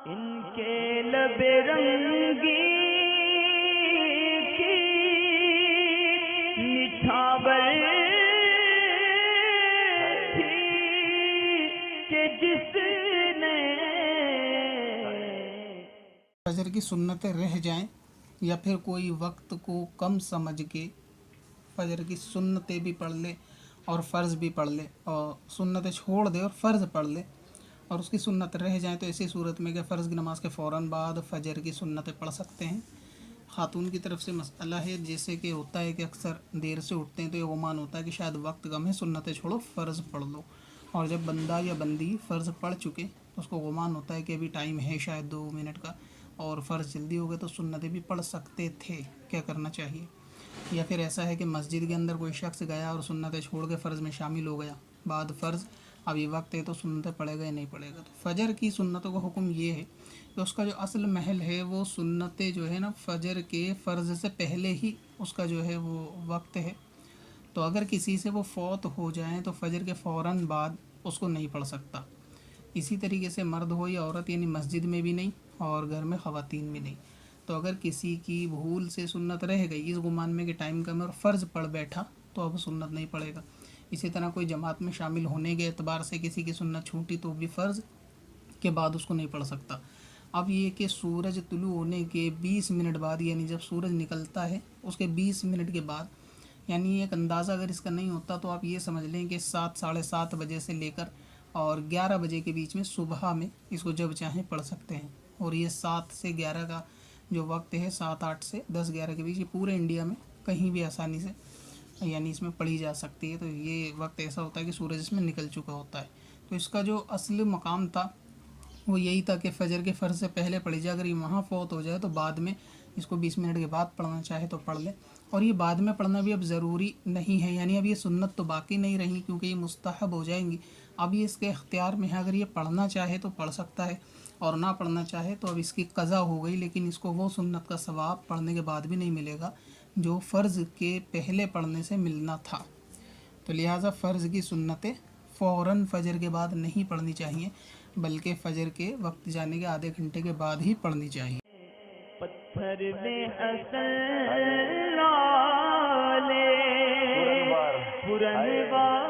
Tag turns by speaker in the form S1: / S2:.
S1: ان کے لب رنگی کی نچھاور تھی کہ جس نے
S2: فجر کی سنتیں رہ جائیں یا پھر کوئی وقت کو کم سمجھ کے فجر کی سنتیں بھی پڑھ لے اور فرض بھی پڑھ لے اور سنتیں چھوڑ دے اور فرض پڑھ لے اور اس کی سنت رہ جائیں تو ایسی صورت میں کہ فرض کی نماز کے فوراً بعد فجر کی سنتیں پڑھ سکتے ہیں۔ خاتون کی طرف سے مسئلہ ہے جیسے کہ ہوتا ہے کہ اکثر دیر سے اٹھتے ہیں تو یہ گمان ہوتا ہے کہ شاید وقت کم ہے، سنتیں چھوڑو فرض پڑھ لو، اور جب بندہ یا بندی فرض پڑھ چکے تو اس کو گمان ہوتا ہے کہ ابھی ٹائم ہے شاید 2 منٹ کا اور فرض جلدی ہو گئے تو سنتیں بھی پڑھ سکتے تھے، کیا کرنا چاہیے؟ یا پھر ایسا ہے کہ مسجد کے اندر کوئی شخص گیا اور سنتیں چھوڑ کے فرض میں شامل ہو گیا، بعد فرض اب یہ وقت ہے تو سنتیں پڑھے گا یا نہیں پڑھے گا؟ تو فجر کی سنتوں کا حکم یہ ہے کہ اس کا جو اصل محل ہے وہ سنتیں جو ہے نا فجر کے فرض سے پہلے ہی اس کا جو ہے وہ وقت ہے، تو اگر کسی سے وہ فوت ہو جائیں تو فجر کے فوراً بعد اس کو نہیں پڑھ سکتا۔ اسی طریقے سے مرد ہو یا عورت، یعنی مسجد میں بھی نہیں اور گھر میں خواتین بھی نہیں، تو اگر کسی کی بھول سے سنت رہ گئی اس گمان میں کہ ٹائم کم ہے اور فرض پڑھ بیٹھا تو اب سنت نہیں پڑھے گا۔ اسی طرح کوئی جماعت میں شامل ہونے کے اعتبار سے کسی کی سنت چھوٹی تو بھی فرض کے بعد اس کو نہیں پڑھ سکتا۔ اب یہ کہ سورج طلوع ہونے کے 20 منٹ بعد، یعنی جب سورج نکلتا ہے اس کے 20 منٹ کے بعد، یعنی ایک اندازہ اگر اس کا نہیں ہوتا تو آپ یہ سمجھ لیں کہ 7 ساڑھے 7 بجے سے لے کر اور 11 بجے کے بیچ میں صبح میں اس کو جب چاہیں پڑھ سکتے ہیں، اور یہ 7 سے 11 کا جو وقت ہے، 7 8 سے 10 11 کے بیچ، یہ پورے انڈیا میں کہیں بھی آسانی سے یعنی اس میں پڑھی جا سکتی ہے۔ تو یہ وقت ایسا ہوتا ہے کہ سورج اس میں نکل چکا ہوتا ہے، تو اس کا جو اصل مقام تھا وہ یہی تھا کہ فجر کے فرض سے پہلے پڑھی جائے، اگر یہ وہاں فوت ہو جائے تو بعد میں اس کو 20 منٹ کے بعد پڑھنا چاہے تو پڑھ لے، اور یہ بعد میں پڑھنا بھی اب ضروری نہیں ہے، یعنی اب یہ سنت تو باقی نہیں رہی کیونکہ یہ مستحب ہو جائیں گی، اب یہ اس کے اختیار میں ہے، اگر یہ پڑھنا چاہے تو پڑھ سکتا ہے اور نہ پڑھنا چاہے تو اب اس کی قضا ہو گئی، لیکن اس کو وہ سنت کا ثواب پڑھنے کے بعد بھی نہیں ملے گا جو فرض کے پہلے پڑھنے سے ملنا تھا۔ تو لہٰذا فرض کی سنتیں فوراً فجر کے بعد نہیں پڑھنی چاہیے بلکہ فجر کے وقت جانے کے آدھے گھنٹے کے بعد ہی پڑھنی چاہیے۔
S1: پتھر میں حسن لالے پرنوار